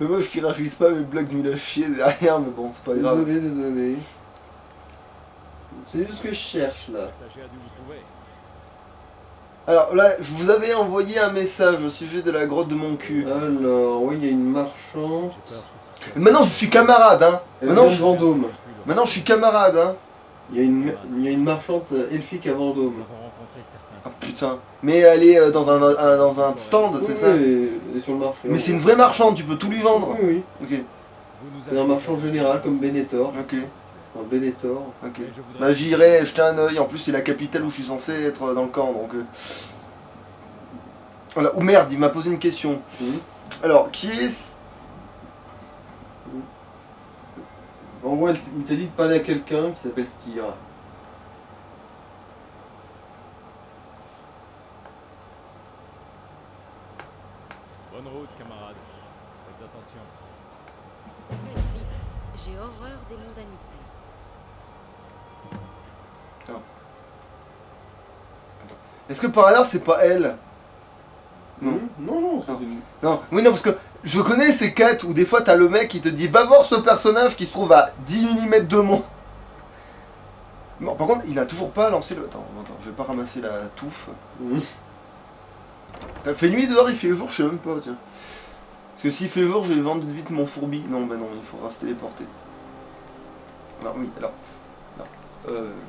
Dommage qu'ils réagissent pas mes blagues nulles à chier derrière, mais bon, c'est pas grave. Désolé. C'est juste ce que je cherche là. Le stagiaire a dû vous trouver. Alors là, je vous avais envoyé un message au sujet de la grotte de mon cul. Alors, oui, il y a une marchande. J'ai peur que ce soit... Maintenant, je suis camarade, hein. Maintenant, Elfique à Vendôme. Maintenant, je suis camarade, hein. Il y a une marchande elfique à Nous Vendôme. avons rencontré certains... Ah putain. Mais elle est dans un stand, c'est ça? Elle est sur le marché. Mais c'est une vraie marchande, tu peux tout lui vendre. Oui. Ok, Vous nous C'est un marchand général comme Benetor. ok, Un Benetor. ok. Mais je voudrais- Bah j'irai jeter un oeil, en plus c'est la capitale où je suis censé être dans le camp, donc... Voilà, oh merde, il m'a posé une question. Alors, qui est... En gros, il t'a dit de parler à quelqu'un qui s'appelle Styr. Bonne route, camarade. Faites attention. Faites vite, j'ai horreur des mondanités. Est-ce que par hasard c'est pas elle? Non. Non, c'est Non. une... Non, oui, non, parce que je connais ces quêtes où des fois t'as le mec qui te dit va voir ce personnage qui se trouve à 10 mm de moi. Non, par contre, il a toujours pas lancé le. Attends, je vais pas ramasser la touffe. T'as fait nuit dehors, il fait jour, je sais même pas, tiens. Parce que s'il fait jour, je vais vendre vite mon fourbi. Non, bah non, il faudra se téléporter. Alors, oui, alors.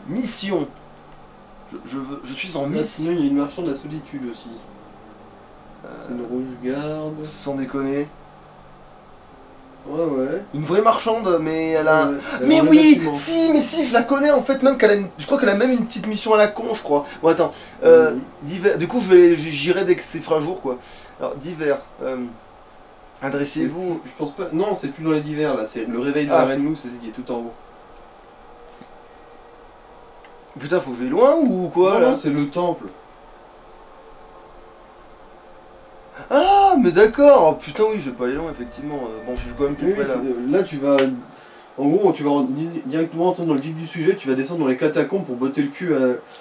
Mission. Je suis en Là, mission. sinon, il y a une marchande de la solitude aussi. C'est une rouge garde. Sans déconner. Ouais. Une vraie marchande, mais elle a. Ouais, elle Mais a un oui, bâtiment. si, je la connais en fait, même qu'elle a je crois qu'elle a même une petite mission à la con, je crois. Bon, attends, divers, du coup, j'irai dès que c'est fera jour, quoi. Alors, divers, adressez-vous. Je pense pas. Non, c'est plus dans les divers là. C'est le réveil de Ah. la reine Lou, c'est ce qui est tout en haut. Putain, faut que je vais loin ou quoi, là Non, c'est le temple. Ah, mais d'accord, oh, putain, oui, je vais pas aller loin, effectivement. Bon, je suis quand même plus Oui, près, là. là, tu vas. En gros, tu vas directement entrer dans le vif du sujet. Tu vas descendre dans les catacombes pour botter le cul à.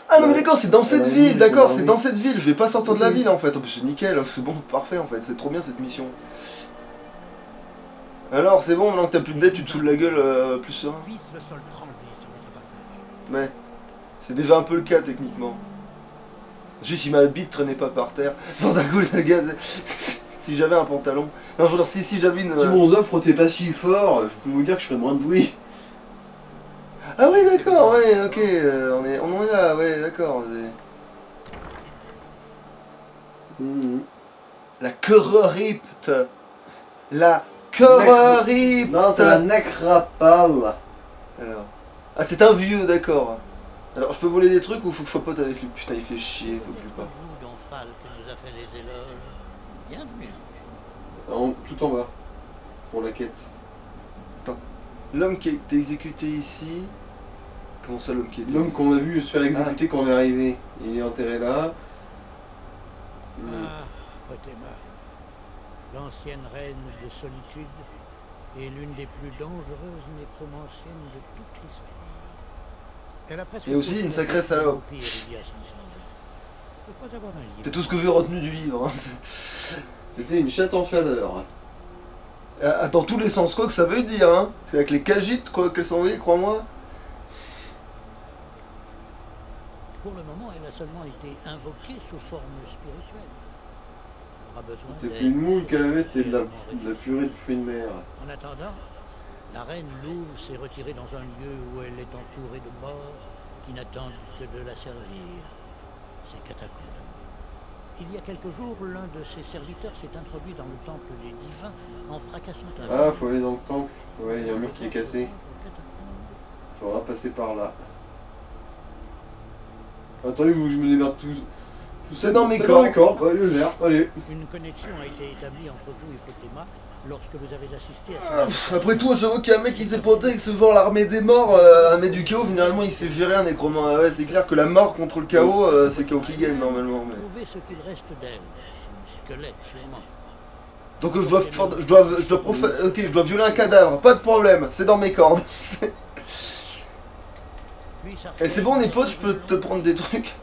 Ah non, mais d'accord, c'est dans cette la ville, ville, d'accord, son c'est armée. dans cette ville, je vais pas sortir de la Oui. ville, en fait. Oh, c'est nickel, c'est bon, parfait, en fait, c'est trop bien, cette mission. Alors, c'est bon, maintenant que t'as plus de dette, tu te saoules la gueule plus serein. Puisse le sol trembler sur votre passage. Ouais, c'est déjà un peu le cas techniquement. Juste si ma bite traînait pas par terre. Genre d'un coup le gaz. Si j'avais un pantalon. Non, je veux dire, si j'avais une. Si mon offre t'es pas si fort, je peux vous dire que je ferais moins de bruit. Ah oui, d'accord, ouais, ok. On en est là, ouais, d'accord. La Queroripte. La Queroripte. Non, c'est la Necrapale. Alors. Ah, c'est un vieux, d'accord. Alors, je peux voler des trucs ou faut que je sois pote avec lui? Putain, il fait chier, faut que je lui parle. Vous dont Falk nous a fait les éloges. Bienvenue. Tout en bas. Pour la quête. L'homme qui a été exécuté ici. Comment ça, l'homme qui a été L'homme qu'on a vu se faire exécuter quand on est arrivé. Il est enterré là. Ah, Potema, l'ancienne reine de solitude est l'une des plus dangereuses nécromanciennes de toute l'histoire. Elle a presque Et aussi une sacrée salope. vampire il y a 500 ans. Je crois avoir un livre. C'est tout ce que j'ai retenu du livre. Hein. C'était une chatte en chaleur. Dans tous les sens, quoi que ça veut dire, hein. C'est avec les cagites, quoi qu'elles sont envoyées, crois-moi. Pour le moment, elle a seulement été invoquée sous forme spirituelle. Elle aura besoin C'était d'aide plus une moule qu'elle avait, c'était de la régulièrement purée de fruits de mer. En attendant, la reine Louve s'est retirée dans un lieu où elle est entourée de morts qui n'attendent que de la servir. Ces catacombes. Il y a quelques jours, l'un de ses serviteurs s'est introduit dans le temple des divins en fracassant un Ah, faut aller dans le temple. Ouais, il y a un mur qui est cassé. Faudra passer par là. Attendez, vous, je me démerde tout C'est dans mes c'est corps. dans mes corps. Allez, le vert, allez. Une connexion a été établie entre vous et Potema lorsque vous avez assisté à... Après tout, j'avoue qu'il y a un mec qui s'est pointé avec ce genre l'armée des morts, l'armée du chaos, finalement il sait gérer un nécromant. Ah ouais, c'est clair que la mort contre le chaos, c'est chaos qui gagne normalement. Mais... Trouver ce qu'il reste d'elle. Son squelette, sûrement. Donc je dois violer un cadavre, pas de problème, c'est dans mes cordes. Puis ça Et c'est bon, on est potes, je peux te prendre des trucs.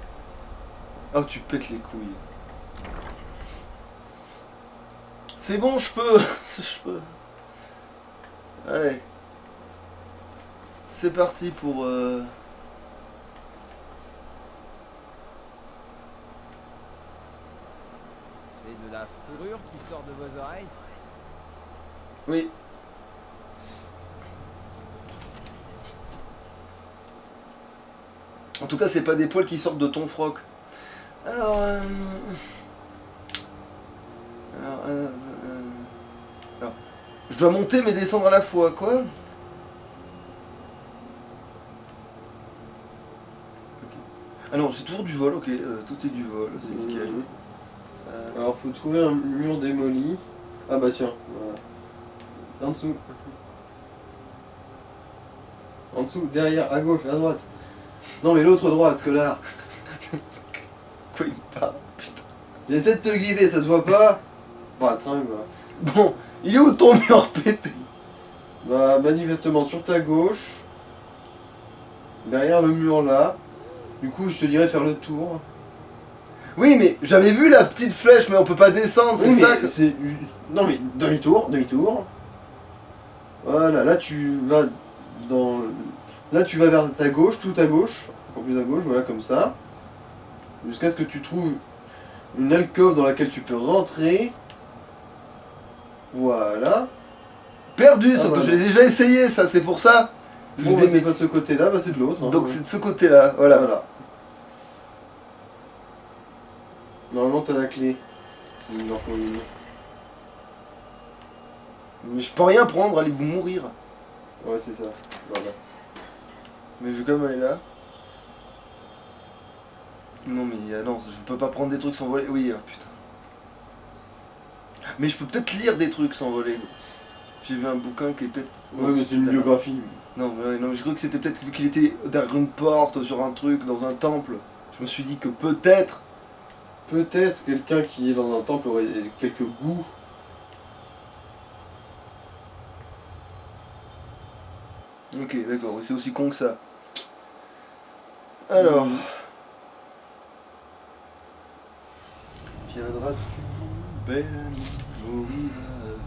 Oh, tu pètes les couilles. C'est bon, je peux. Je peux. Allez. C'est parti pour... C'est de la fourrure qui sort de vos oreilles? Oui. En tout cas, c'est pas des poils qui sortent de ton froc. Alors... Alors, je dois monter mais descendre à la fois, quoi. Ok. Ah non, c'est toujours du vol, ok. Tout est du vol, c'est nickel. Alors faut trouver un mur démoli. Ah bah tiens, voilà. En dessous. En dessous, derrière, à gauche, à droite. Non mais l'autre droite que là. Quoi, il me parle? Putain. J'essaie de te guider, ça se voit pas? Bah très bien. Bon, il est où ton mur pété? Bah manifestement sur ta gauche. Derrière le mur là. Du coup je te dirais de faire le tour. Oui, mais j'avais vu la petite flèche, mais on peut pas descendre, c'est Oui, ça mais que... c'est... Non mais demi-tour, demi-tour. Voilà, là tu vas dans... Là tu vas vers ta gauche, tout à gauche. Encore plus à gauche, voilà comme ça. Jusqu'à ce que tu trouves une alcôve dans laquelle tu peux rentrer. Voilà. Perdu, Ah, sauf que voilà. je l'ai déjà essayé, ça, c'est pour ça. Je Bon, vous bah, dis, c'est mais- pas de ce côté-là, bah c'est de l'autre. hein. Donc c'est de ce côté-là, voilà. Voilà. Normalement t'as la clé. S'il en faut une. Mais je peux rien prendre, allez vous mourir. Ouais c'est ça. Voilà. Mais je vais quand même aller là. Non mais non, je peux pas prendre des trucs sans voler. Oui, putain. Mais je peux peut-être lire des trucs sans voler. J'ai vu un bouquin qui est peut-être... Ouais mais c'est une biographie. Non, non, je crois que c'était peut-être vu qu'il était derrière une porte, sur un truc, dans un temple. Je me suis dit que peut-être... Peut-être quelqu'un qui est dans un temple aurait quelques goûts. Ok, d'accord, oui, c'est aussi con que ça. Alors... Mm. Viendra-tu, belle amie, au rivage.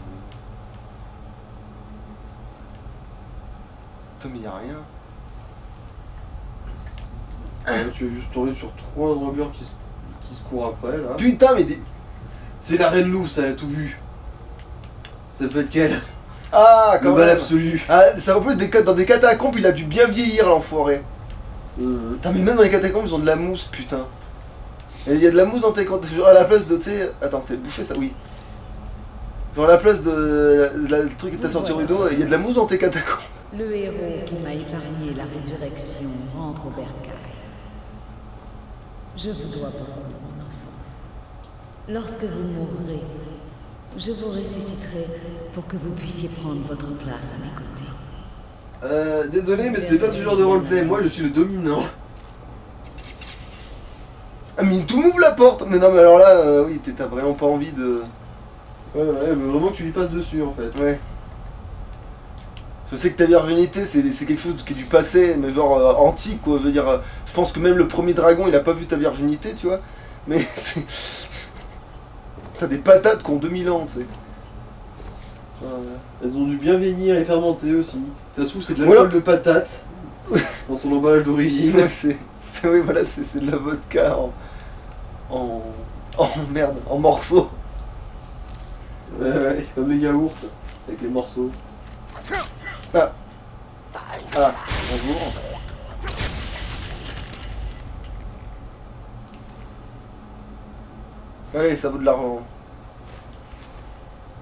Putain, mais y'a rien. Là, tu es juste tombé sur 3 drogueurs qui se courent après là. Putain, mais des... C'est la reine louve, ça elle a tout vu. Ça peut être qu'elle. Ah, Le quand mal même. absolu. Ah, ça en plus, dans des catacombes, il a dû bien vieillir, l'enfoiré. Putain, mais même dans les catacombes, ils ont de la mousse, putain. Et il y a de la mousse dans tes... Genre à la place de, tu sais... Attends, c'est bouché, ça? Oui. Genre à la place de... le truc que t'as sorti au rideau, il y a de la mousse dans tes catacombes. Le héros qui m'a épargné la résurrection rentre au bercail. Je vous dois beaucoup, mon enfant. Lorsque vous mourrez, je vous ressusciterai pour que vous puissiez prendre votre place à mes côtés. Désolé mais c'est pas ce genre de roleplay, moi je suis le dominant. Ah, mais tout m'ouvre la porte. Mais non, mais alors là, oui, t'as vraiment pas envie de... Ouais, elle veut vraiment que tu lui passes dessus en fait. Ouais. Je sais que ta virginité, c'est quelque chose qui est du passé, mais genre antique, quoi. Je veux dire, je pense que même le premier dragon, il a pas vu ta virginité, tu vois. Mais c'est... T'as des patates qui ont 2000 ans, tu sais. Elles ont dû bien vieillir et fermenter aussi. Ça se trouve c'est de la Voilà. colle de patates dans son emballage d'origine. Ouais, oui, voilà, c'est de la vodka en merde, en morceaux. Ouais, comme les yaourts avec les morceaux. Ah, bonjour. Allez, ça vaut de l'argent.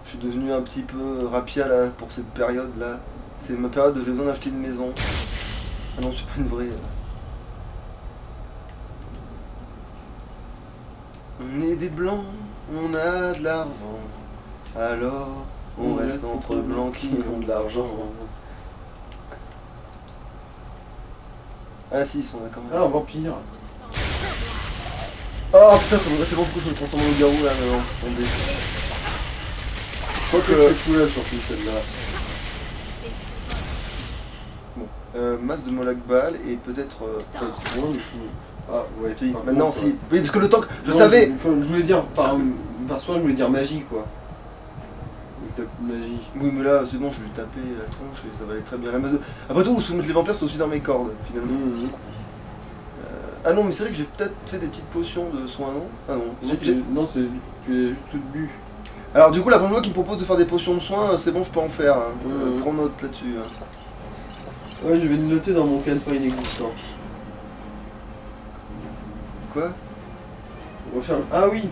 Je suis devenu un petit peu rapia là pour cette période là. C'est ma période où j'ai besoin d'acheter une maison. Ah non, c'est pas une vraie. On est des blancs, on a de l'argent. Alors, on reste entre blancs qui ont de l'argent. Ah si, ils sont là quand même. Ah, un vampire. Oh putain, c'est bon, pourquoi je me transforme en loup-garou là maintenant. Attendez. Je crois que... C'est cool là surtout celle-là. masse de Molakbal et peut-être... Ouais, ah ouais, si, par maintenant contre, si. Oui, parce que le temps que... Je non, savais... Je voulais dire, par soin, je voulais dire magie quoi. Avec ta magie. Oui, mais là, c'est bon, je lui ai tapé la tronche et ça va aller très bien. Après tout, soumettre les vampires, c'est aussi dans mes cordes, finalement. Ah non, mais c'est vrai que j'ai peut-être fait des petites potions de soins, non? Ah non. Non, tu as juste tout bu. Alors, du coup, la prochaine fois qu'il me propose de faire des potions de soins, c'est bon, je peux en faire. Hein. Mhm. Prends note là-dessus. Hein. Ouais, je vais le noter dans mon calepin inexistant. Quoi? Refaire... Ah oui,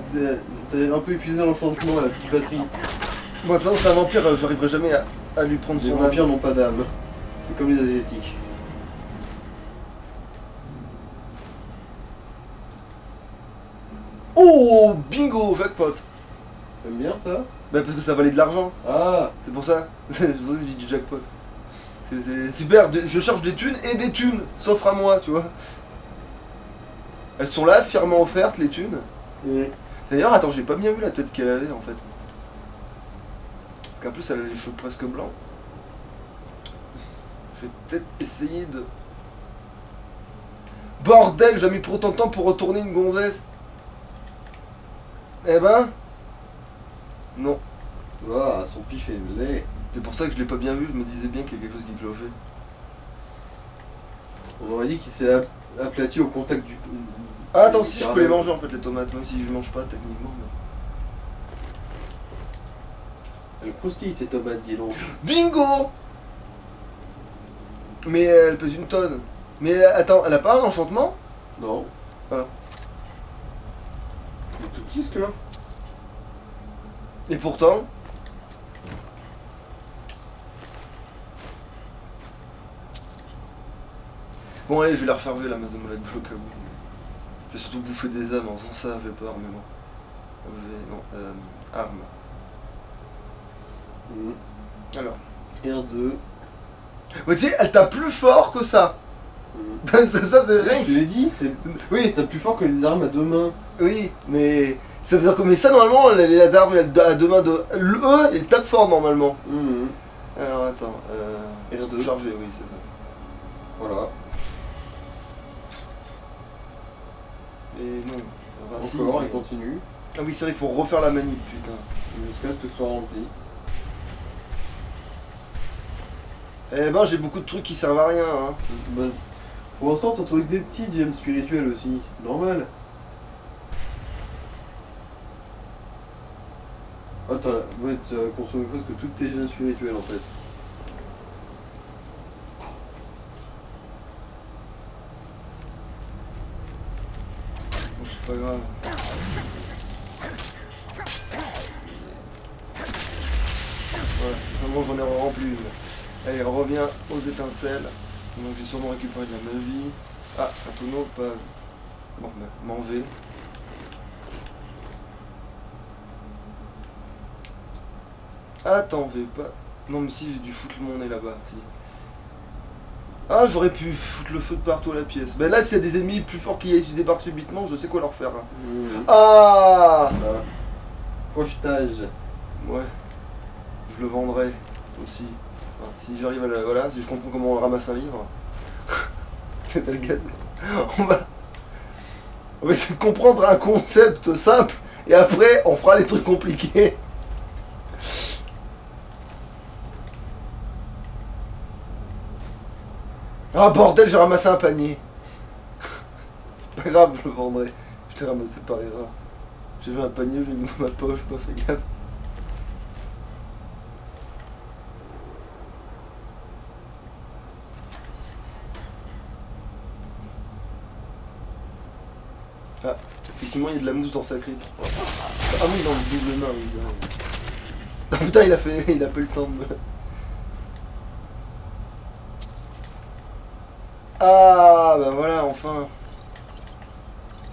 t'as un peu épuisé l'enchantement à la petite batterie. Bon, de toute façon, c'est un vampire, j'arriverai jamais à lui prendre Les son vampires âme. n'ont pas d'âme. C'est comme les asiatiques. Oh, bingo, jackpot. T'aimes bien ça? Bah, parce que ça valait de l'argent. Ah, C'est pour ça. C'est pour ça que j'ai dit jackpot. C'est super, je cherche des thunes et des thunes, s'offrent à moi, tu vois. Elles sont là, fièrement offertes, les thunes. D'ailleurs, attends, j'ai pas bien vu la tête qu'elle avait en fait. Parce qu'en plus, elle a les cheveux presque blancs. Je vais peut-être essayer de... Bordel, j'ai mis pour autant de temps pour retourner une gonzesse. Eh ben... Non. ah, son pif est laid. C'est pour ça que je l'ai pas bien vu, je me disais bien qu'il y a quelque chose qui clochait. On aurait dit qu'il s'est aplati au contact du... Ah, attends, si, je peux les caramel. manger en fait, les tomates, même si je mange pas techniquement. Mais... Elle croustille ces tomates, dis donc. Bingo! Mais elle pèse une tonne. Mais attends, elle a pas un enchantement? Non. Ah. Il est tout petit ce coffre. Et pourtant... Bon allez, je vais la recharger la Amazon Molette Block à bout. Je vais surtout bouffer des âmes en faisant ça, j'ai peur, mais bon. Objet, non, arme. Alors. R2. Ouais, tu sais, elle tape plus fort que ça. ça, c'est rien Je que... te l'ai dit, c'est... Oui, T'as plus fort que les armes à deux mains. oui, mais... Ça veut dire que mais ça, normalement, les armes à deux mains de... Le E, il tape fort, normalement. Alors, attends, R2. Charger, oui, c'est ça. Voilà. Et non. Enfin, si, Encore, mais- il continue. Ah oui, c'est vrai qu'il faut refaire la manip, putain. Jusqu'à ce que ce soit rempli. Eh ben, j'ai beaucoup de trucs qui servent à rien, hein. Bah, pour l'instant, t'as trouvé que des petits gemmes spirituels aussi. Normal. Ah, ouais, t'as consommé presque toutes tes gemmes spirituelles en fait. Bon, c'est pas grave. Voilà, vraiment j'en ai rempli une. Allez, on revient aux étincelles. Donc j'ai sûrement récupéré de la magie. Ah, un tonneau, pas... Bon, bah, manger. Attends, j'ai pas... Non mais si, j'ai dû foutre mon nez là-bas, si. Ah, j'aurais pu foutre le feu de partout à la pièce. Ben là, s'il y a des ennemis plus forts qui débarquent subitement, je sais quoi leur faire. Hein. Ah Voilà. Crochetage. Ouais. Je le vendrai aussi. Enfin, si j'arrive à la... Voilà, si je comprends comment on ramasse un livre. C'est le gars. On va essayer de comprendre un concept simple et après on fera les trucs compliqués. Ah bordel, j'ai ramassé un panier. Pas grave, je le vendrai. Je t'ai ramassé par erreur. J'ai vu un panier, j'ai mis dans ma poche, pas fait gaffe. Ah, effectivement, il y a de la mousse dans sa crique. Ah oui, dans le double main, oui. Ah putain, il a pas eu le temps de me... Ah, bah voilà, enfin.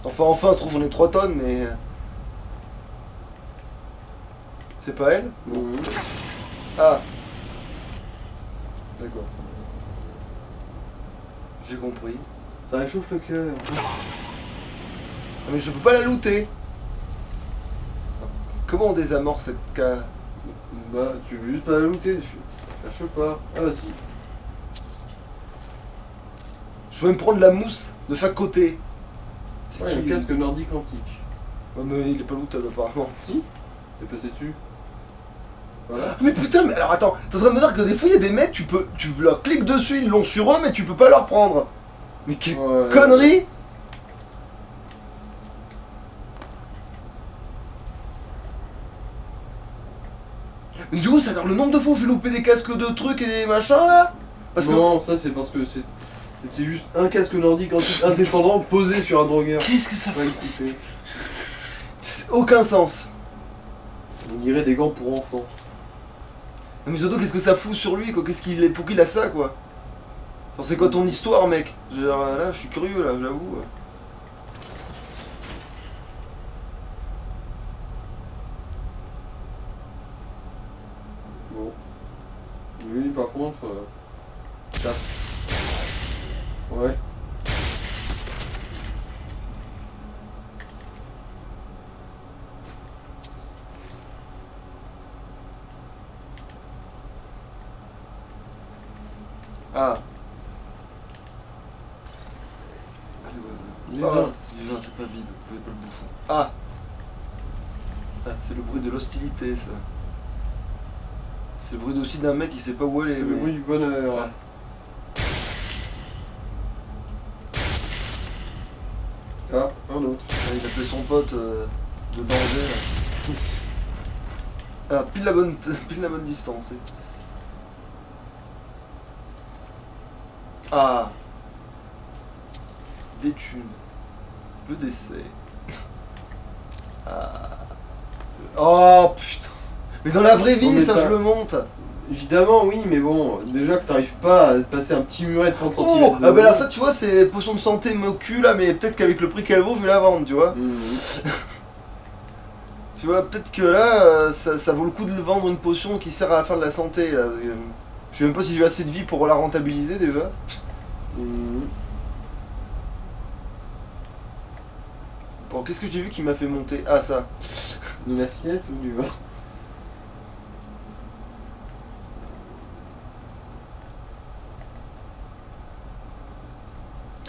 Enfin, se trouve, j'en ai 3 tonnes, mais... C'est pas elle? Non. Ah. D'accord. J'ai compris. Ça réchauffe le cœur. Ah, mais je peux pas la looter. Comment on désamorce cette cas? Bah, tu veux juste pas la looter. Cherche pas. Ah bah si. Je peux même prendre la mousse de chaque côté. C'est Ouais, qui, le casque nordique antique. Ouais, mais il est pas lootable apparemment. Si. T'es passé dessus. Voilà. Mais putain, mais alors attends, t'es en train de me dire que des fois il y a des mecs, tu leur cliques dessus, ils l'ont sur eux, mais tu peux pas leur prendre. Mais quelle Ouais. connerie! Mais du coup, ça veut dire le nombre de fois où j'ai loupé des casques de trucs et des machins là? Parce que. Non, ça c'est parce que c'était juste un casque nordique indépendant posé sur un drogueur. Qu'est-ce que ça Ouais, fait? écoutez, Aucun sens. on dirait des gants pour enfants. Non, mais surtout, qu'est-ce que ça fout sur lui quoi? Pourquoi il a ça quoi? Enfin, c'est quoi ton histoire, mec? Là, je suis curieux là, j'avoue. Bon. Lui, par contre. Tape. Ouais. Ah. Il est Ah, là. c'est pas vide, vous pouvez pas le bouchon. Ah, c'est le bruit de l'hostilité ça. C'est le bruit aussi d'un mec qui sait pas où aller. C'est le mais- bruit du bonheur. Ouais. Ah, un autre. Ouais, il appelait son pote de danger là. Ah, pile la bonne distance. Ah. Des thunes. Le décès. Ah. Oh putain. Mais dans la vraie vie, Non, mais ça ça- je le monte. Évidemment, oui, mais bon, déjà que t'arrives pas à passer un petit muret de 30 cm. Oh, ah bah alors ça tu vois, c'est potion de santé me cul là, mais peut-être qu'avec le prix qu'elle vaut, je vais la vendre, tu vois. Tu vois, peut-être que là, ça vaut le coup de le vendre une potion qui sert à la fin de la santé. Là. Je sais même pas si j'ai assez de vie pour la rentabiliser déjà. Bon, qu'est-ce que j'ai vu qui m'a fait monter? Ah, ça. Une assiette ou du vin?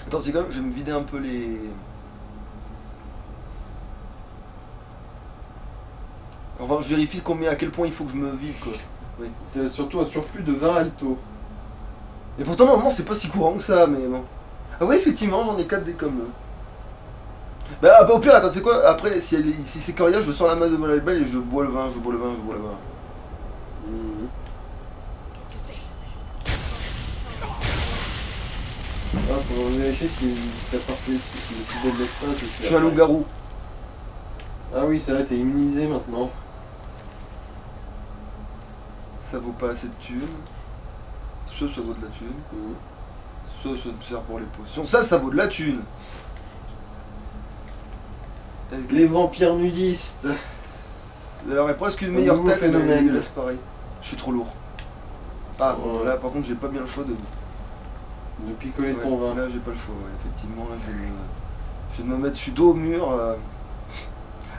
Attends, c'est quand même, je vais me vider un peu les. Enfin, je vérifie combien, à quel point il faut que je me vide quoi. Oui. T'as surtout un surplus de 20 alto. Et pourtant, normalement, c'est pas si courant que ça, mais bon. Ah, ouais, effectivement, j'en ai 4 des comme eux. Bah, au pire, attends, c'est quoi? Après, si c'est coriace, je sors la masse de mon albel et je bois le vin, je bois le vin, je bois le vin. Qu'est-ce que c'est? Ah, faut vérifier si t'as parfait le cible de l'espace. Je suis un loup-garou. Ah oui, c'est vrai, t'es immunisé maintenant. Ça vaut pas assez de thunes. Ça vaut de la thune. Ça me sert pour les potions. Ça vaut de la thune. Les vampires nudistes. Alors, est presque une Un meilleure nouveau tête, mais phénomène. il laisse pareil. Je suis trop lourd. Ah, bon, Ouais. là, par contre, j'ai pas bien le choix de. De picoler Ouais, ton vin. là, j'ai pas le choix, ouais. Effectivement, là, je vais me mettre. Je suis dos au mur.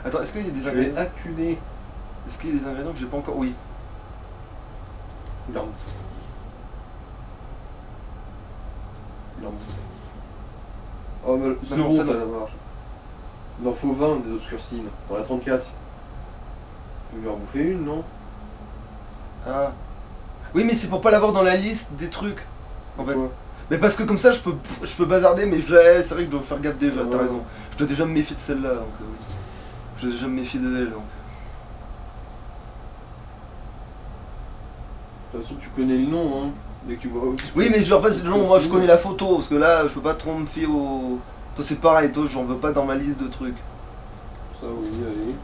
Attends, est-ce qu'il y a des Je vais ingrédients? acculer. Est-ce qu'il y a des ingrédients que j'ai pas encore? Oui. Non. Non. Oh, bah, c'est non, bon, ça, t'as non. la marge. Il en faut 20 des obscurcines. Dans la 34. Tu peux lui en bouffer une, non? Ah. Oui, mais c'est pour pas l'avoir dans la liste des trucs. En fait. Pourquoi? Mais parce que comme ça, je peux bazarder, mais c'est vrai que je dois faire gaffe déjà, Ah t'as ouais. raison. Je dois déjà me méfier de celle-là, donc oui. Je dois déjà me méfier de elle, donc. De toute façon, tu connais le nom, hein. Dès que tu vois. Oui, mais genre, en fait, non, moi je connais la photo, parce que là, je peux pas trop me fier au. Toi, c'est pareil, toi, j'en veux pas dans ma liste de trucs. Ça, oui, allez.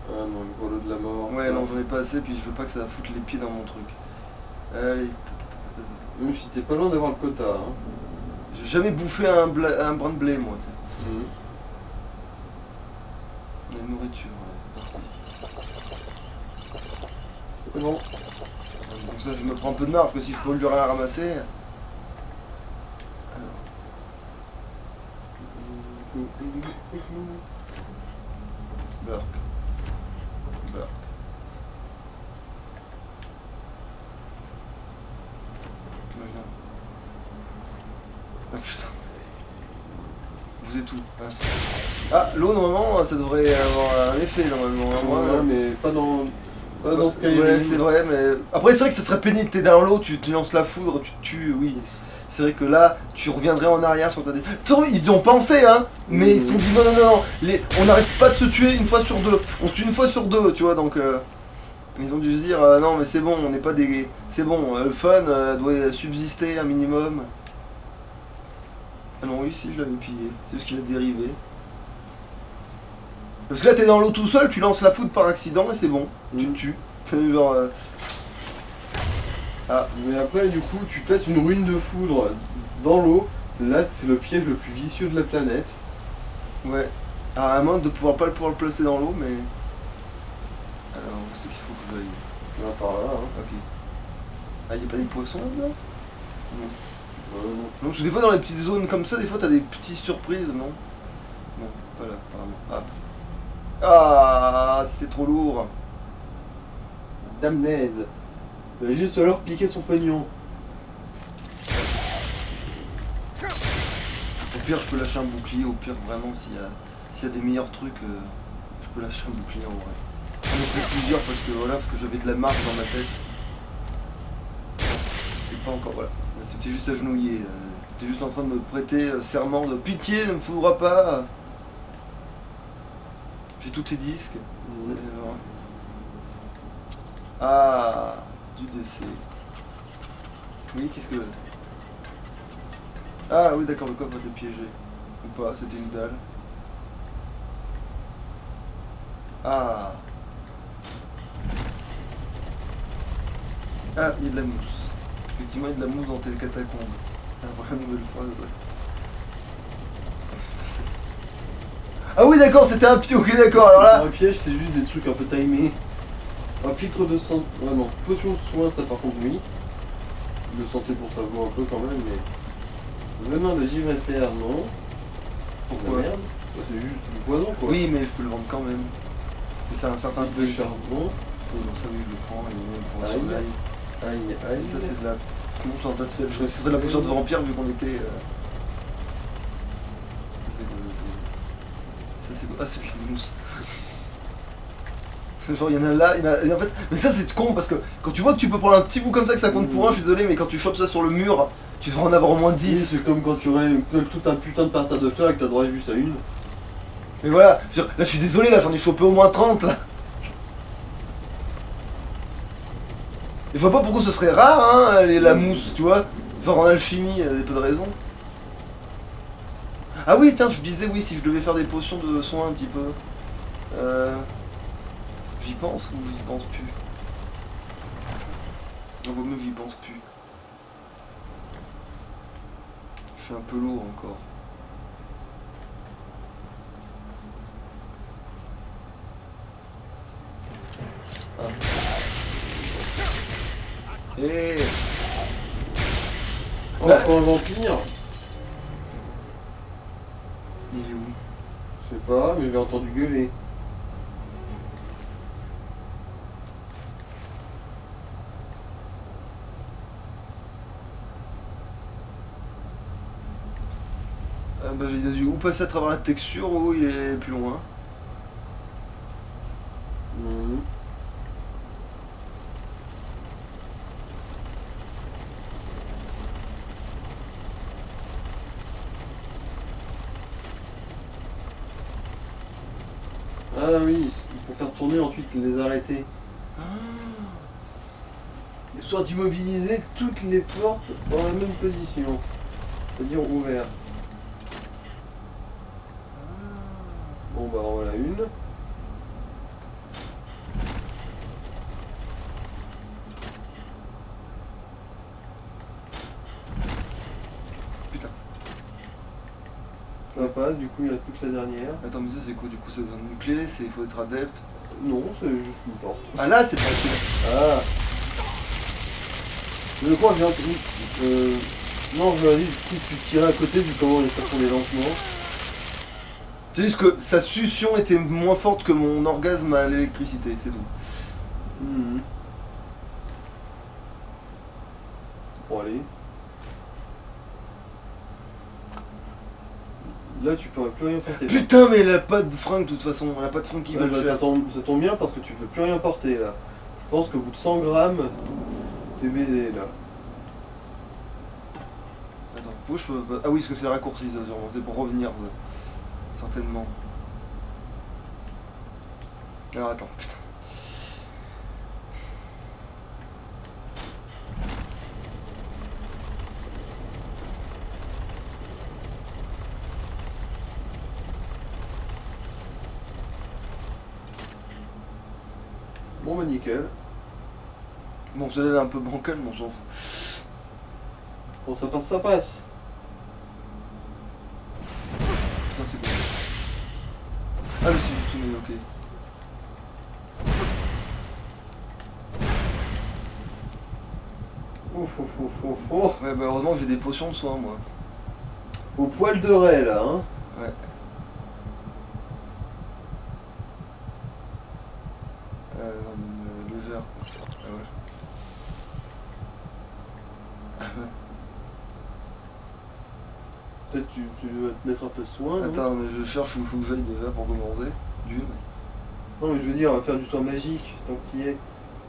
Ah non, le grelot de la mort. Ouais, ça. non, j'en ai pas assez, puis je veux pas que ça foute les pieds dans mon truc. Allez. Même si t'es pas loin d'avoir le quota, hein. J'ai jamais bouffé un brin de blé, moi. La nourriture, ouais, c'est parti. C'est bon. Donc ça, je me prends un peu de marge, parce que si je peux lui rien ramasser. Burk. Burk. Ah putain. Vous êtes où? Ah, l'eau, normalement, ça devrait avoir un effet, normalement. Hein, moi, Ouais, mais pas dans Skyrim. Ouais, c'est vrai, mais... Après, c'est vrai que ce serait pénible, t'es dans l'eau, tu lances la foudre, tu te tues, oui. C'est vrai que là, tu reviendrais en arrière sur ta... Ils y ont pensé, hein, mais ils se sont dit non, non, non, non, on n'arrête pas de se tuer une fois sur deux. On se tue une fois sur deux, tu vois, donc... Ils ont dû se dire, non, mais c'est bon, on n'est pas des... C'est bon, le fun doit subsister un minimum. Ah non, oui, si, je l'avais pillé. C'est juste qu'il a dérivé. Parce que là, t'es dans l'eau tout seul, tu lances la foudre par accident et c'est bon. Tu te tues. C'est genre... Ah, mais après, du coup, tu places une ruine de foudre dans l'eau. Là, c'est le piège le plus vicieux de la planète. Ouais. Alors, à moins de pouvoir pas le placer dans l'eau, mais... Alors, où c'est qu'il faut que j'aille? Là, par là, hein. Ok. Ah, y'a pas des poissons là-dedans? Non. Non. Non, parce que des fois, dans les petites zones comme ça, des fois, t'as des petites surprises, non? Non, pas là, apparemment. Ah, c'est trop lourd. Damned. Il va juste falloir piquer son pognon. Au pire, je peux lâcher un bouclier. Au pire, vraiment, s'il y a des meilleurs trucs, je peux lâcher un bouclier en vrai. J'en ai fait plusieurs parce que j'avais de la marque dans ma tête. Et pas encore, voilà. T'étais juste agenouillé. T'étais juste en train de me prêter serment de pitié, ne me foudra pas. J'ai tous tes disques. Ah, du décès. Oui, qu'est-ce que... Ah oui, d'accord, le coffre a été piégé. Ou pas, c'était une dalle. Ah. Ah, il y a de la mousse. Effectivement, il y a de la mousse dans tes catacombes. Après, nouvelle phrase. Ah oui, d'accord, c'était un pied. Ok, d'accord, alors là... Un piège, c'est juste des trucs un peu timés. Un filtre de santé... Ouais, non. Potion de soin, ça par contre, oui. De santé pour savoir un peu quand même, mais... Venin de givre FR, non. Pourquoi? Merde. Ouais, c'est juste du poison, quoi. Oui, mais je peux le vendre quand même. Et c'est un certain de charbon. Oui, donc ça, oui, je le prends. Et pour Aïe. sommeil. Aïe, Et aïe. ça, c'est de la... Comment c'est en tas de sel? Je crois que c'était de la potion de vampire vu qu'on était... Ça, c'est... Ah, c'est de la mousse. C'est genre, il y en a là, il y en a... Et en fait... Mais ça, c'est con parce que quand tu vois que tu peux prendre un petit bout comme ça que ça compte pour un, je suis désolé, mais quand tu chopes ça sur le mur, tu devrais en avoir au moins 10. C'est comme quand tu aurais tout un putain de parterre de fer et que t'as droit juste à une. Mais voilà, je veux dire, là je suis désolé, là j'en ai chopé au moins 30 là. Je vois pas pourquoi ce serait rare, hein, la mousse, tu vois. Enfin, en alchimie, il y a peu de raison. Ah oui, tiens, je disais, oui, si je devais faire des potions de soin un petit peu. J'y pense ou j'y pense plus? Il vaut mieux que j'y pense plus. Je suis un peu lourd encore. Ah. Et... Oh, encore un vampire. Il est où? Je sais pas, mais je l'ai entendu gueuler. Bah, il a dû ou passer à travers la texture ou il est plus loin. Ah oui, il faut faire tourner ensuite les arrêter. Histoire d'immobiliser toutes les portes dans la même position. C'est-à-dire ouvert. Bon bah en voilà une. Putain. Ça passe, du coup il reste plus que la dernière. Attends, mais ça c'est quoi du coup? Ça besoin d'une clé? Il faut être adepte. Non, c'est juste une porte. Ah là c'est pas clé. Ah. Je crois que j'ai entendu. Non, je leur ai dit, du coup, tu tirais à côté vu comment les faire tourner lentement. C'est juste que sa succion était moins forte que mon orgasme à l'électricité, c'est tout. Bon allez. là tu pourrais plus rien porter. Putain, mais elle a pas de fringue de toute façon. Elle a pas de fringue qui Ouais, va bah, le ça faire. tombe bien parce que tu peux plus rien porter là. Je pense qu'au bout de 100 grammes, t'es baisé là. Attends, pourquoi je peux pas... Ah oui, parce que c'est le raccourci, ça, sûrement. C'est pour revenir, ça. Certainement. Alors attends, putain. Bon bah nickel. Bon, celle-là elle est un peu bancale, mon sens. Bon ça passe, ça passe. Putain, c'est bon. Ah, mais c'est juste une... ok. Ouf ouf ouf ouf ouf. Ouais, bah heureusement que j'ai des potions de soin, moi. Au poil de raie là, hein. Ouais. Le gère. Ah ouais. Ah ouais. Peut-être tu vas te mettre un peu de soin. non Attends, mais je cherche où il faut que j'aille déjà pour commencer. D'une. Non mais je veux dire, on va faire du soin magique tant que tu y es.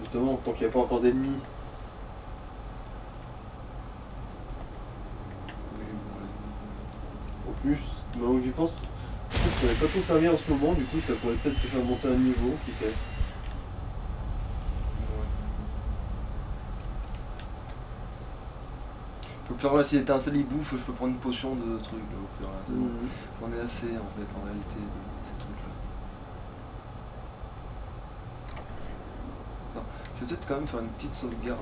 Justement, tant qu'il n'y a pas encore d'ennemis. Oui, bon, En plus, maintenant que j'y pense, je pense que ça n'avait pas trop servi en ce moment, du coup ça pourrait peut-être te faire monter un niveau, qui sait. ouais. Au pire là, si l'étincelle il bouffe, je peux prendre une potion de truc là, au pire là. C'est bon. J'en ai assez en fait en réalité de ces trucs là. Non, je vais peut-être quand même faire une petite sauvegarde.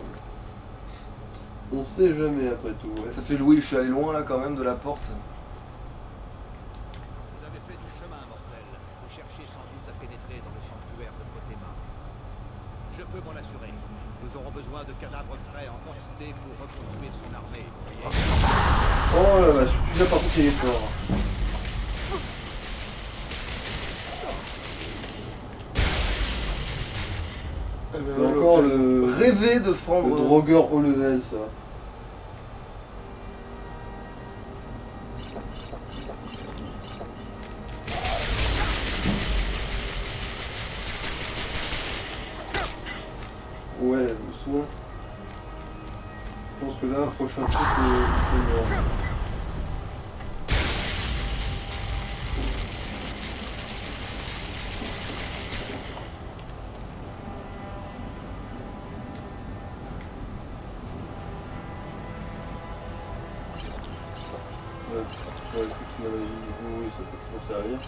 On sait jamais après tout, ouais. Ça fait louer, je suis allé loin là quand même de la porte. Vous avez fait du chemin, mortel. Vous cherchez sans doute à pénétrer dans le sanctuaire de Protema. Je peux m'en assurer. Nous aurons besoin de cadavres frais en quantité pour reconstruire son armée, vous voyez. Oh là là, celui-là par contre il est fort. C'est encore le Rêver de prendre... drogueur haut level ça. Ouais, le soin. Je pense que là, prochain truc, c'est mort. Ouais, ça c'est la magie, du coup, oui, ça peut toujours servir.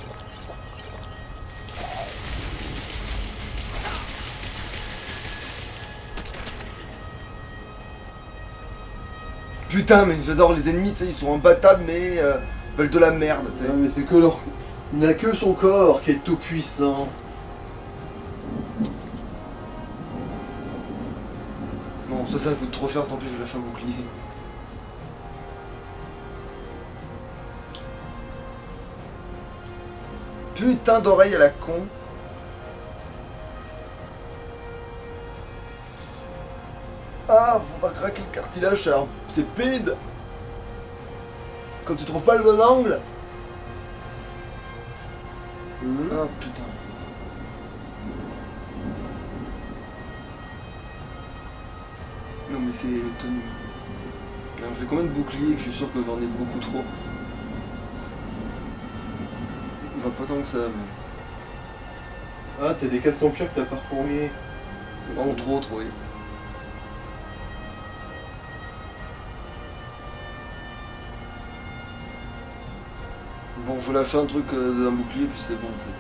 Putain, mais j'adore les ennemis, tu sais, ils sont imbattables mais veulent de la merde, tu sais. Ouais, mais c'est que leur... Il n'a que son corps qui est tout puissant. Non, ça coûte trop cher, tant pis, je lâche un bouclier. Putain d'oreille à la con. Ah, faut pas craquer le cartilage, ça. C'est pénible. Quand tu trouves pas le bon angle. Ah putain. Non mais c'est tenu. Alors j'ai combien de boucliers que je suis sûr que j'en ai beaucoup trop. Enfin, pas tant que ça, mais... Ah, t'as des casques en pierre que t'as parcouru. Entre autres, oui. Bon, je lâche un truc d'un bouclier, puis c'est bon, tu sais.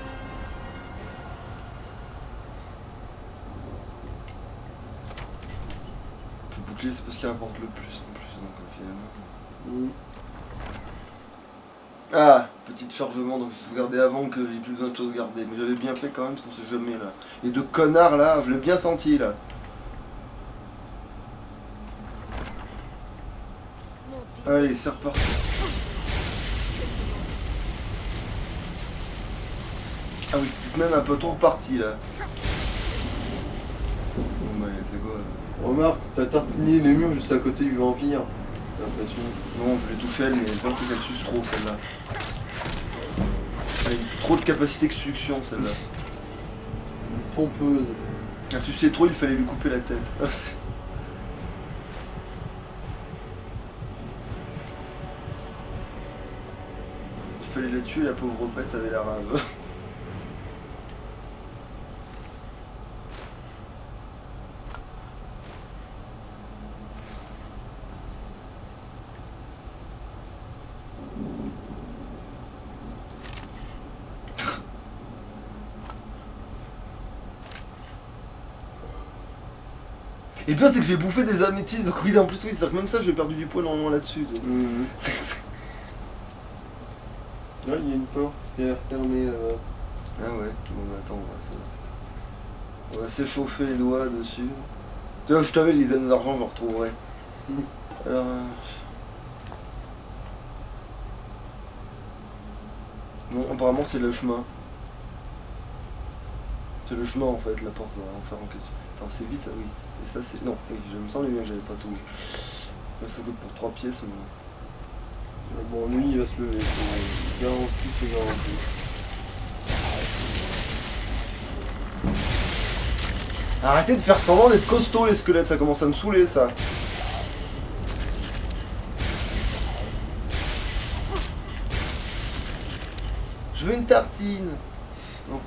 Le bouclier, c'est parce qu'il rapporte le plus, en plus, donc finalement. Ah, petit chargement, donc j'ai sauvegardé avant que j'ai plus besoin de sauvegarder. Mais j'avais bien fait quand même, parce qu'on sait jamais, là. Les deux connards, là, je l'ai bien senti, là. Mon Dieu. Allez, c'est reparti. Ah oui, c'est même un peu trop reparti, là. Bon, bah, c'est quoi Remarque, t'as tartiné les murs juste à côté du vampire. J'ai l'impression. Non, je l'ai touché, mais je pense qu'elle suce trop, celle-là. Elle a trop de capacité de succion celle-là. Une pompeuse. Elle suçait trop, il fallait lui couper la tête. Il fallait la tuer, la pauvre bête avait la rage. Et le pire c'est que j'ai bouffé des améthystes, donc oui en plus oui, c'est-à-dire que même ça j'ai perdu du poids normalement là-dessus. Là il y a une porte qui a l'air fermée là-bas. Ah ouais, bon bah attends, on va s'échauffer les doigts dessus. Tu vois, je t'avais les anneaux d'argent, je retrouverai. Alors... Bon, apparemment c'est le chemin. C'est le chemin en fait, la porte l'enfer en question. Attends, c'est vite ça, oui. Et ça c'est... Non, oui, je me sens bien que j'avais pas tout. Là, ça coûte pour 3 pièces, mais... Bon, lui il va se lever, c'est garanti, c'est garanti. Arrêtez de faire semblant d'être costaud les squelettes, ça commence à me saouler ça. Je veux une tartine. Non.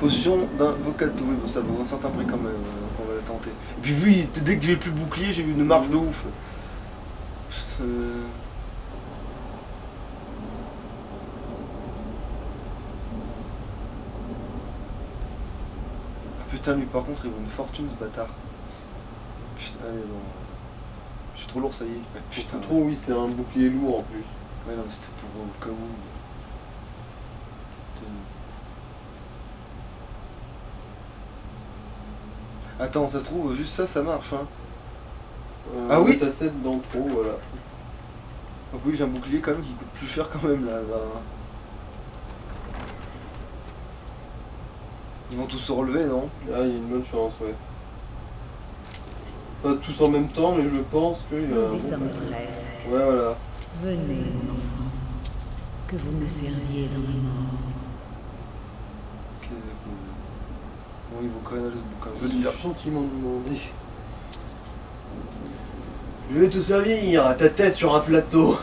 Potion d'invocato, oui, bon, ça vaut un certain prix quand même, on va la tenter. Et puis vu, dès que j'ai plus le bouclier, j'ai eu une marge de ouf. Putain, lui par contre il vaut une fortune ce bâtard. Putain, allez bon. Je suis trop lourd, ça y est. Ouais, putain. Trop, oui, c'est un bouclier lourd en plus. Ouais, non, mais c'était pour au cas où. Putain. Attends, ça se trouve, juste ça, ça marche, hein. Ah oui. T'as 7 dans le trou, voilà. Donc oui, j'ai un bouclier quand même qui coûte plus cher quand même là. Ils vont tous se relever, non? Ah, il y a une bonne chance, ouais. Pas tous en même temps, mais je pense qu'il y a... Nous y sommes presque. Ouais, voilà. Venez, mon enfant. Que vous me serviez dans la mort. Ok, d'accord. Bon, il vaut quand même ce bouquin. Je lis là. Je sens qu'ils m'ont demandé. Je vais te servir à ta tête sur un plateau.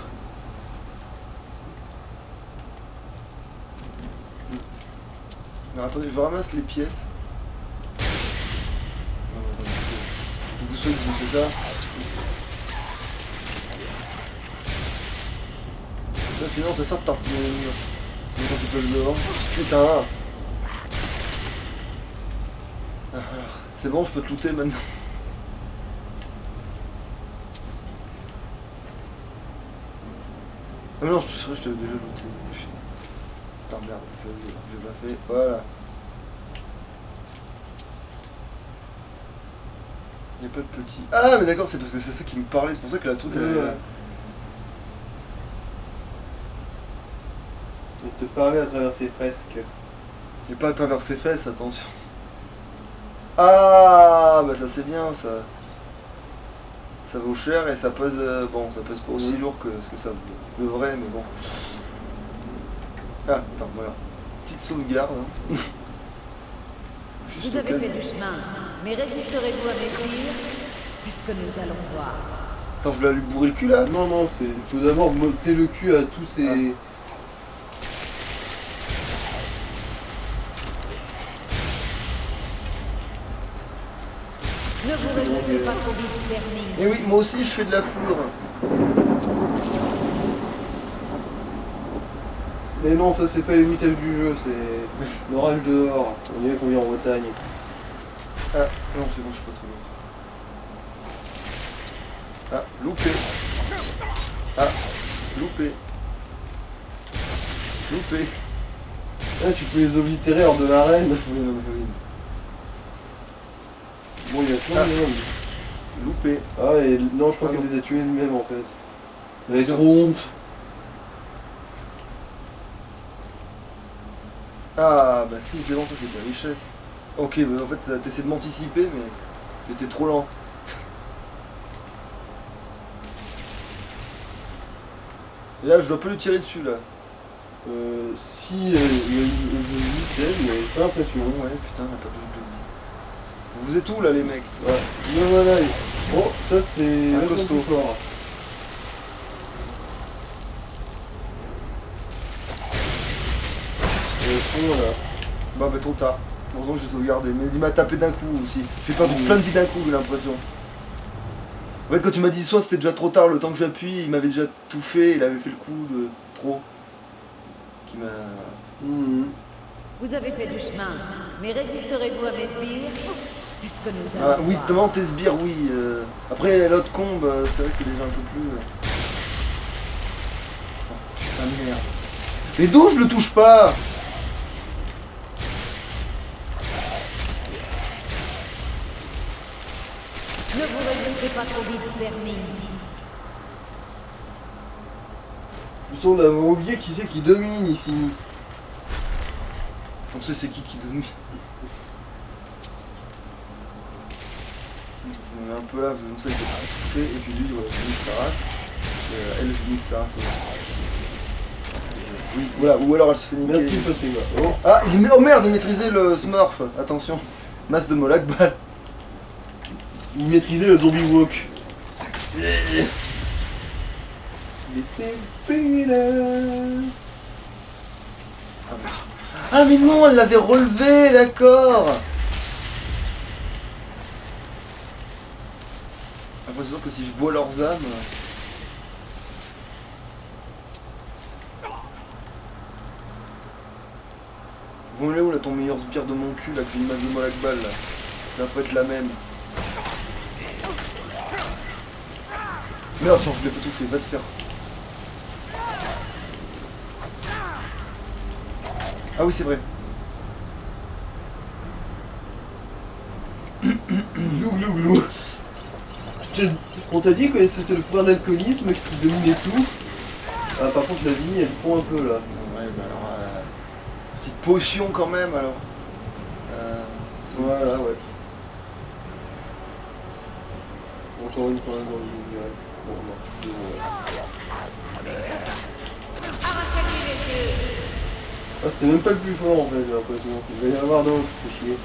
Alors attendez, je ramasse les pièces. Non, mais attendez, vous savez que vous faites ça. Ça, finalement, ça sert de tartiner les murs. Mais quand tu peux le dehors. Putain! Alors, c'est bon, je peux te looter maintenant. Ah mais non, je t'avais déjà looté. Putain, merde, ça j'ai pas fait. Voilà. Il n'y a pas de petit. Ah, mais d'accord, c'est parce que c'est ça qui me parlait, c'est pour ça que la truc. Il te parlait à travers ses fresques. Et pas à travers ses fesses, attention. Ah, bah ça c'est bien ça. Ça vaut cher et ça pèse. Bon, ça pèse pas aussi lourd que ce que ça devrait, mais bon. Ah, attends, voilà. Petite sauvegarde. Hein. Vous avez fait du chemin, mais résisterez-vous à mes tirs? C'est ce que nous allons voir. Attends, je vais lui bourrer le cul là. Non, non, c'est. Il faut d'abord motter le cul à tous ces. Ah. Ne vous réjouissez pas trop vite, Verning. Et oui, moi aussi je fais de la foudre. Mais non, ça c'est pas les vitesses du jeu, c'est l'orage dehors. On dirait qu'on vit en Bretagne. Ah, non, c'est bon, je suis pas trop loin. Ah, loupé. Ah, loupé. Loupé. Ah, tu peux les oblitérer hors de l'arène. Oui, non, mais oui. Bon, il y a plein de monde. Loupé. Ah, et non, je crois Ah, qu'elle non. les a tués elle-même en fait. Elle a trop honte. Ah, bah si, c'est bon, ça c'est de la richesse. Ok, mais en fait, t'essaies de m'anticiper, mais j'étais trop lent. Et là, je dois pas lui tirer dessus, là. Si, il y a une mais pas l'impression. Ouais, putain, on a pas de jeu de vie. Vous êtes où, là, les mecs? Ouais. Non, voilà. Oh, ça c'est Un vachement costaud. plus fort. Voilà. Bah, trop tard. Heureusement que j'ai sauvegardé. Mais il m'a tapé d'un coup aussi. J'ai perdu plein de vie d'un coup, j'ai l'impression. En fait, quand tu m'as dit soit c'était déjà trop tard, le temps que j'appuie, il m'avait déjà touché, il avait fait le coup de trop. Qui m'a. Mhm. Vous avez fait du chemin, mais résisterez-vous à mes sbires? C'est ce que nous Ah, allons oui, voir. devant tes sbires, oui. Après, l'autre combe, c'est vrai que c'est déjà un peu plus. Oh, putain, merde. Mais d'où je le touche pas? Ne vous révoltez pas trop vite, Vermine. Nous sommes là, on a oublié qui c'est qui domine ici. On sait c'est qui domine. On est un peu là, vous savez que c'est et puis lui, ouais, je nique sa race. Elle, je nique sa race aussi. Oui, voilà, ou alors elle se fait niquer. Merci, Fatima. Oh. Ah, oh merde, il maîtrisait le Smurf. Attention, masse de Molak balle. Il maîtrisait le zombie walk. Ah mais non, elle l'avait relevé, d'accord. Après c'est sûr que si je bois leurs âmes... Vous me où là ton meilleur sbire de mon cul là, que j'ai une masse de Molak balle là. Ça peut être la même. Merde, attends, je l'ai pas touché, va te faire. Ah oui, c'est vrai. Glou glou glou. On t'a dit que c'était le pouvoir d'alcoolisme qui dominait tout. Ah, par contre, la vie, elle prend un peu là. Ouais, bah alors... petite potion quand même alors. Voilà, ouais. Encore une fois, dans le jeu, ouais. Bon, non, c'est bon, ouais. Ah, c'était même pas le plus fort en fait, j'ai l'impression. Il va y en avoir d'autres, c'est chier.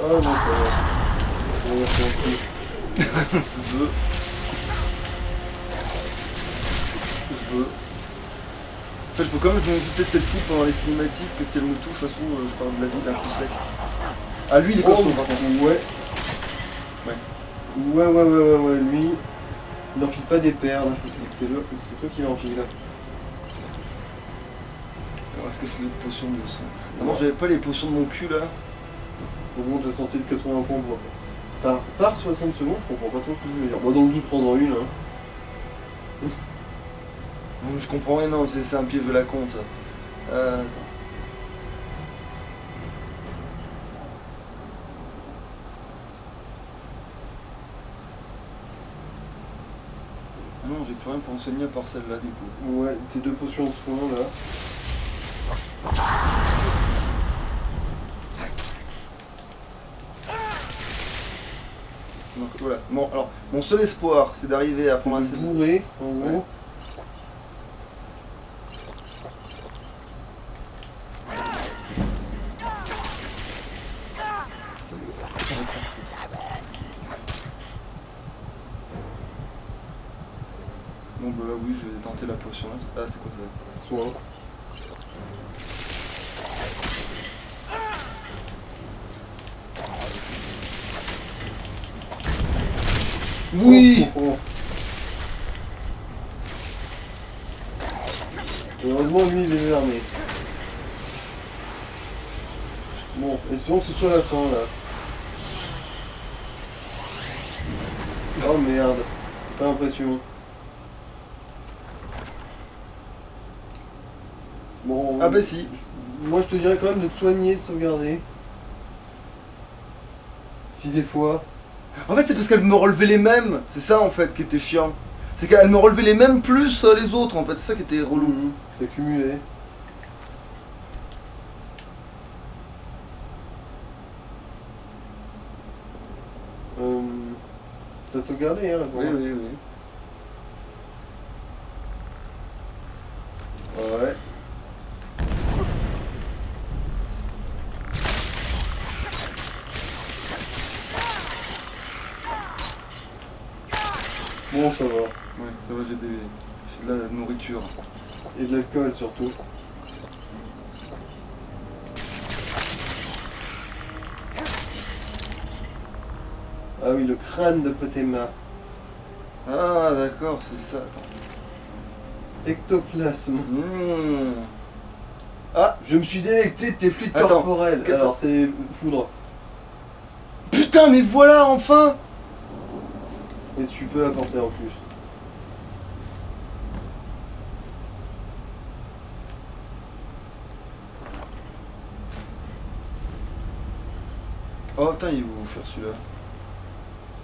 Ah non, ça va. On va faire un coup. Je veux. En fait, je peux quand même je vais peut-être cette coupe pendant les cinématiques, que si elle me touche, de toute façon, je parle de la vie d'un coup sec. Ah, lui, il est costaud, par contre. Ouais. Ouais. Ouais, lui, il n'enfile pas des perles. C'est toi qui l'enfile. Alors, est-ce que je fais des potions de sang? D'abord, j'avais pas les potions de mon cul là. Augmente la santé de 80 points par 60 secondes, je comprends pas trop ce que je veux dire. Moi, dans le doute, prends-en une. Hein. Bon, je comprends rien, non, c'est un piège de la con ça. Attends. Ah non, j'ai plus rien pour enseigner à part celle-là du coup. Ouais, tes deux potions de soin là. Donc voilà. Bon, alors, mon seul espoir, c'est d'arriver à prendre C'est assez de bourrer, en gros. Ouais. Bon bah là, oui, je vais tenter la potion. Ah, c'est quoi ça? Soin. Oui. Oh. Heureusement, lui, il est armé. Bon, espérons que ce soit la fin, là. Oh merde, pas l'impression. Bon, Ah bah si. moi je te dirais quand même de te soigner, de sauvegarder. Si des fois... En fait, c'est parce qu'elle me relevait les mêmes. C'est ça en fait qui était chiant. C'est qu'elle me relevait les mêmes plus les autres en fait. C'est ça qui était relou. C'est cumulé. T'as sauvegardé, hein. Oui, oui, oui. Ouais. Bon, ça va. Ouais, ça va, j'ai de la nourriture. Et de l'alcool surtout. Ah oui, le crâne de Potema. Ah, d'accord, c'est ça. Attends. Ectoplasme. Ah, Je me suis délecté de tes fluides Attends, corporels. qu'est-ce Alors, c'est foudre. putain, mais voilà, enfin! Et tu peux la porter en plus. Oh, putain, il vaut cher celui-là.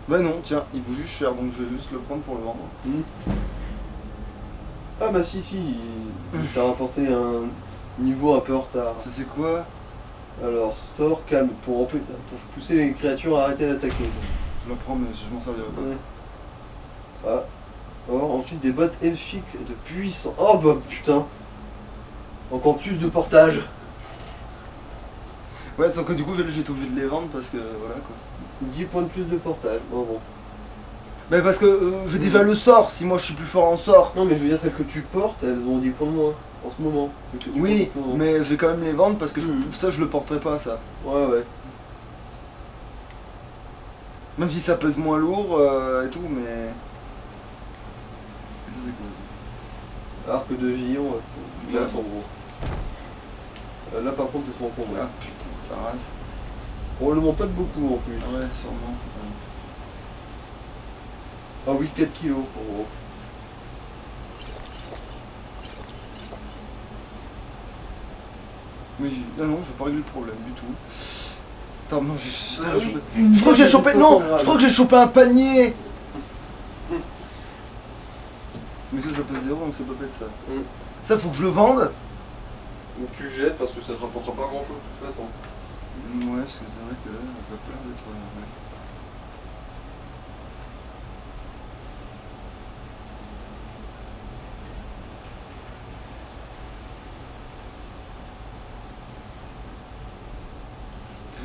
Bah non, tiens, il vaut juste cher, donc je vais juste le prendre pour le vendre. Ah bah si, il t'a rapporté un niveau un peu en retard. Ça c'est quoi? Alors, store, calme, pour pousser les créatures à arrêter d'attaquer. Je la prends, mais je m'en servirai pas. Ouais. Ah. Or, ensuite des bottes elfiques de puissance. Oh bah putain. Encore plus de portage. Ouais, sauf que du coup, j'étais obligé de les vendre parce que voilà quoi. 10 points de plus de portage. Bon. Mais parce que j'ai déjà le sort, si moi je suis plus fort en sort. Non mais je veux dire, celles que tu portes, elles ont 10 points de moins en ce moment. Celles que tu Oui, portes en ce moment. mais je vais quand même les vendre parce que Mhm. ça je le porterai pas ça. Ouais. Même si ça pèse moins lourd et tout, mais. Et ça c'est quoi Arc de Gillon, glace en gros. Là par contre, c'est mon ça? combat. Ah putain, ça rase. Probablement pas de beaucoup en plus. Ah ouais, sûrement. Ah oui, 4 kilos en gros. Oui, non, j'ai pas réglé le problème du tout. Attends, non, j'ai. Ah oui, Je crois que j'ai chopé. Non, je crois que j'ai chopé un panier. Mais ça pèse 0 donc ça peut pas être ça. Mm. Ça faut que je le vende. Donc tu jettes parce que ça te rapportera pas grand chose de toute façon. Ouais, parce que c'est vrai que là, ça a pas l'air d'être. Ouais.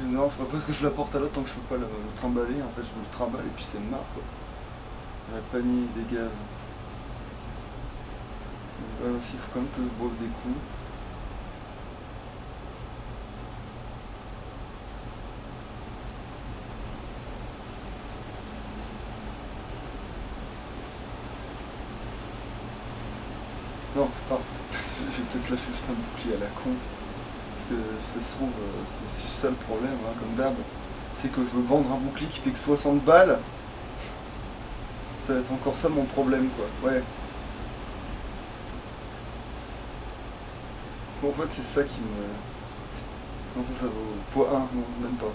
Non, faudrait pas que je la porte à l'autre tant que je peux pas le trimballer. En fait, je me le trimballe et puis c'est marre quoi. La panier, des gaz. Aussi, il faut quand même que je boive des coups. Non, attends, je vais peut-être lâcher juste un bouclier à la con. Parce que ça se trouve, c'est ça le problème, hein, comme d'hab. C'est que je veux vendre un bouclier qui fait que 60 balles. Ça va être encore ça mon problème, quoi. Ouais. Bon, en fait, c'est ça qui me. Non, ça vaut. Poids 1, non, même pas.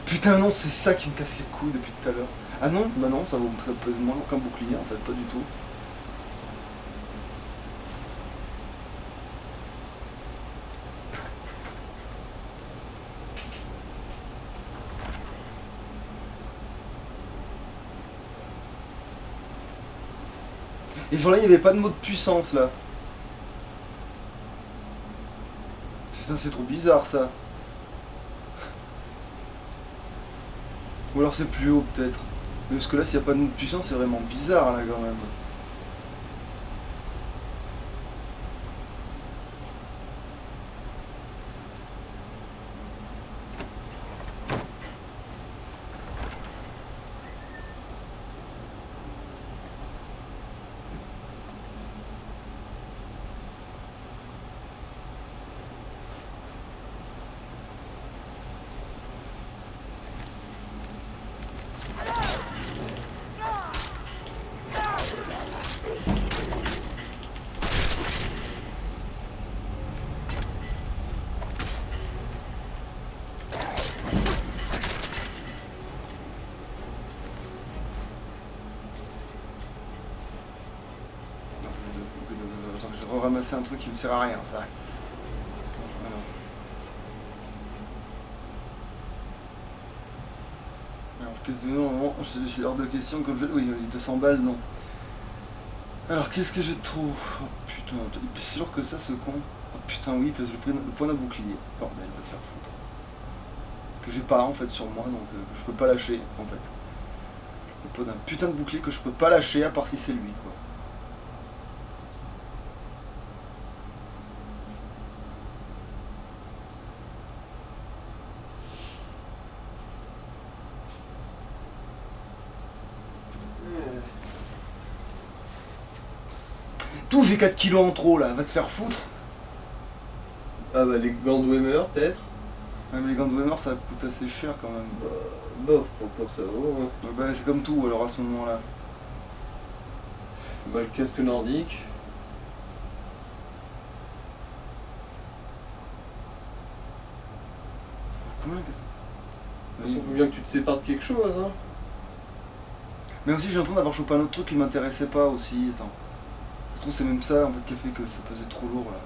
Putain, non, c'est ça qui me casse les couilles depuis tout à l'heure. Ah non, bah non, ça pèse moins qu'un bouclier, en fait, pas du tout. Et genre là, il n'y avait pas de mot de puissance là. Putain, c'est trop bizarre ça. Ou alors c'est plus haut peut-être. Mais parce que là, s'il n'y a pas de mot de puissance, c'est vraiment bizarre là quand même. Je vais ramasser un truc qui me sert à rien, ça. Voilà. Alors, qu'est-ce que... Non, j'ai hors de question comme je... Oui, 200 balles, non. Alors, qu'est-ce que je trouve? Oh putain, il est plus sûr que ça, ce con. Oh putain, oui, parce que le point d'un bouclier. Bordel, va te faire foutre. Que j'ai pas, en fait, sur moi, donc je peux pas lâcher, en fait. Le point d'un putain de bouclier que je peux pas lâcher, à part si c'est lui, quoi. Tout, j'ai 4 kilos en trop là, va te faire foutre. Ah bah les gants de Wemmer peut-être. Même les gants de Wemmer ça coûte assez cher quand même. Bof, pour le poids que ça vaut. Hein. Ouais, bah c'est comme tout alors à ce moment là. Bah le casque nordique. Combien le casque? De toute façon faut bien que tu te sépares de quelque chose hein. Mais aussi j'ai l'impression d'avoir chopé un autre truc qui m'intéressait pas aussi, attends. Ça se trouve c'est même ça en fait qui a fait que ça pesait trop lourd là.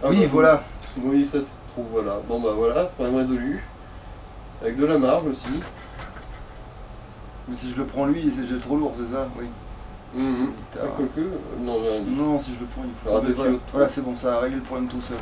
Ah oui bah, voilà. Oui ça c'est trop voilà. Bon bah voilà, problème résolu. Avec de la marge aussi. Mais si je le prends lui c'est déjà trop lourd, c'est ça, oui. Ah, quoique, non j'ai rien dit. Non si je le prends il faut. Alors, 2 voilà, kilos de trop. voilà c'est bon, ça a réglé le problème tout seul.